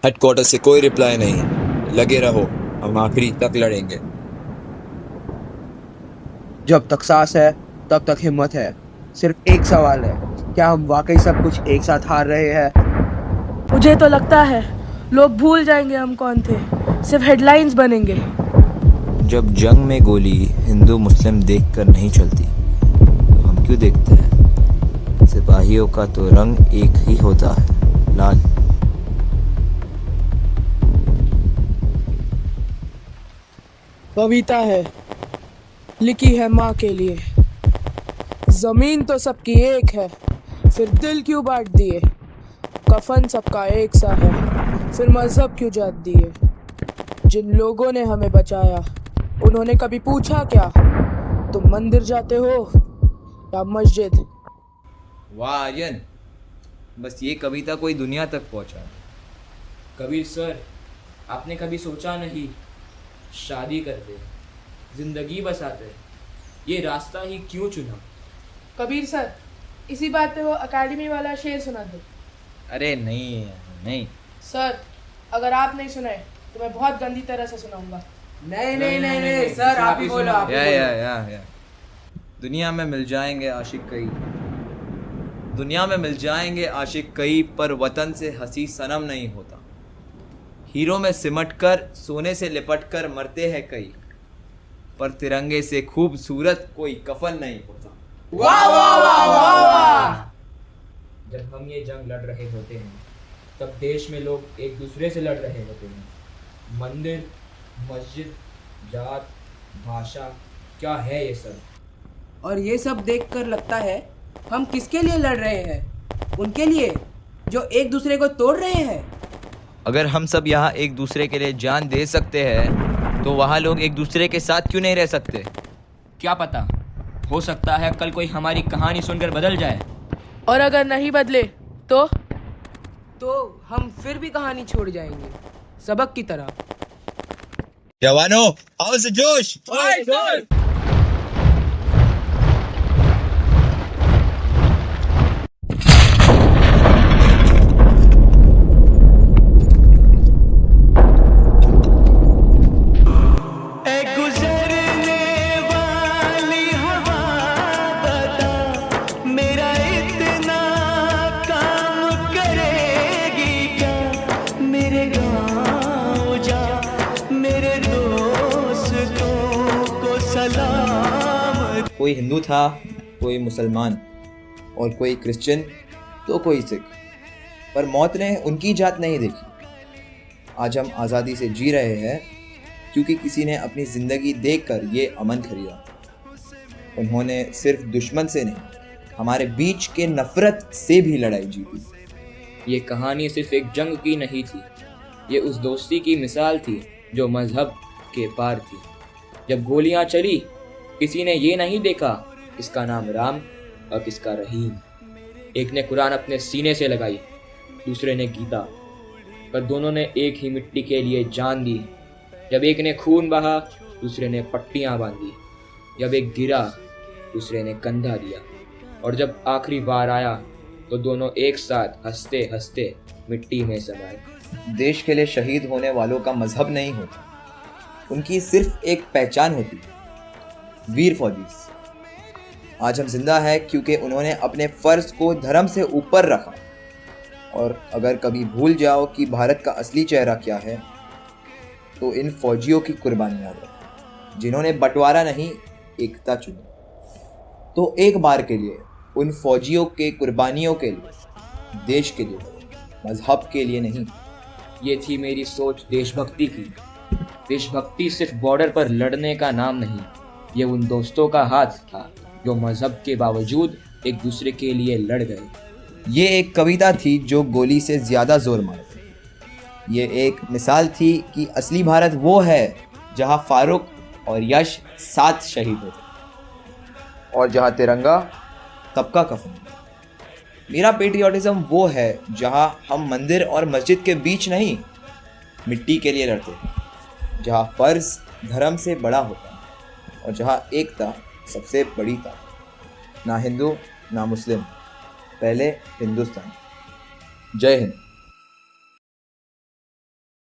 Headquarter से कोई reply नहीं। लगे रहो, हम आखिरी तक लड़ेंगे। जब तक सांस है तब तक हिम्मत है। सिर्फ एक सवाल है, क्या हम वाकई सब कुछ एक साथ हार रहे हैं? मुझे तो लगता है लोग भूल जाएंगे हम कौन थे, सिर्फ हेडलाइंस बनेंगे। जब जंग में गोली हिंदू मुस्लिम देखकर नहीं चलती तो हम क्यों देखते हैं? सिपाहियों का तो रंग एक ही होता है, लाल। कविता है, लिखी है माँ के लिए। जमीन तो सबकी एक है, फिर दिल क्यों बांट दिए। कफन सबका एक सा है, फिर मजहब क्यों जात दिए। जिन लोगों ने हमें बचाया, उन्होंने कभी पूछा क्या, तुम मंदिर जाते हो या मस्जिद? वाह आर्यन, बस ये कविता कोई दुनिया तक पहुंचा। कबीर सर, आपने कभी सोचा नहीं, शादी करते, जिंदगी बसाते, ये रास्ता ही क्यों चुना? कबीर सर, इसी बात पे वो अकेडमी वाला शेर सुना दो। अरे नहीं नहीं, सर, अगर आप नहीं सुनाए तो मैं बहुत गंदी तरह से सुनाऊंगा। नहीं सर, आप ही बोलो, आप ही बोलो। या दुनिया में मिल जाएंगे आशिक कई, दुनिया में मिल जाएंगे आशिक कई, पर वतन से हंसी सनम नहीं होता। हीरो में सिमट कर सोने से लिपट कर मरते हैं कई, पर तिरंगे से खूबसूरत कोई कफन नहीं होता। वाह वाह वाह वाह वाह। जब हम ये जंग लड़ रहे होते हैं, तब देश में लोग एक दूसरे से लड़ रहे होते हैं। मंदिर, मस्जिद, जात, भाषा, क्या है ये सब? और ये सब देखकर लगता है हम किसके लिए लड़ रहे हैं? उनके लिए जो एक दूसरे को तोड़ रहे हैं। अगर हम सब यहाँ एक दूसरे के लिए जान दे सकते हैं तो वहाँ लोग एक दूसरे के साथ क्यों नहीं रह सकते? क्या पता, हो सकता है कल कोई हमारी कहानी सुनकर बदल जाए। और अगर नहीं बदले तो हम फिर भी कहानी छोड़ जाएंगे, सबक की तरह। जवानों, आओ से जोश। कोई हिंदू था, कोई मुसलमान, और कोई क्रिश्चियन तो कोई सिख, पर मौत ने उनकी जात नहीं देखी। आज हम आज़ादी से जी रहे हैं क्योंकि किसी ने अपनी ज़िंदगी देकर ये अमन खरीदा। उन्होंने सिर्फ दुश्मन से नहीं, हमारे बीच के नफ़रत से भी लड़ाई जीती। ये कहानी सिर्फ एक जंग की नहीं थी, ये उस दोस्ती की मिसाल थी जो मजहब के पार थी। जब गोलियां चली, किसी ने ये नहीं देखा किसका नाम राम और किसका रहीम। एक ने कुरान अपने सीने से लगाई, दूसरे ने गीता, पर दोनों ने एक ही मिट्टी के लिए जान दी। जब एक ने खून बहा, दूसरे ने पट्टियां बांधी। जब एक गिरा, दूसरे ने कंधा दिया, और जब आखिरी बार आया तो दोनों एक साथ हंसते हंसते मिट्टी में समाए। देश के लिए शहीद होने वालों का मजहब नहीं होता, उनकी सिर्फ एक पहचान होती है, वीर फौजी। आज हम जिंदा हैं क्योंकि उन्होंने अपने फर्ज को धर्म से ऊपर रखा। और अगर कभी भूल जाओ कि भारत का असली चेहरा क्या है, तो इन फौजियों की कुर्बानी याद रखो, जिन्होंने बंटवारा नहीं, एकता चुनी। तो एक बार के लिए उन फौजियों के कुर्बानियों के लिए, देश के लिए, मजहब के लिए नहीं। ये थी मेरी सोच देशभक्ति की। देशभक्ति सिर्फ बॉर्डर पर लड़ने का नाम नहीं, ये उन दोस्तों का हाथ था जो मजहब के बावजूद एक दूसरे के लिए लड़ गए। ये एक कविता थी जो गोली से ज़्यादा जोर मारती। ये एक मिसाल थी कि असली भारत वो है जहाँ फारूक और यश साथ शहीद होते, और जहाँ तिरंगा सबका कफन। मेरा पेट्रियाटिज्म वो है जहाँ हम मंदिर और मस्जिद के बीच नहीं, मिट्टी के लिए लड़ते हैं, जहाँ फ़र्ज धर्म से बड़ा होता है, और जहाँ एकता सबसे बड़ी था। ना हिंदू ना मुस्लिम, पहले हिंदुस्तान। जय हिंद।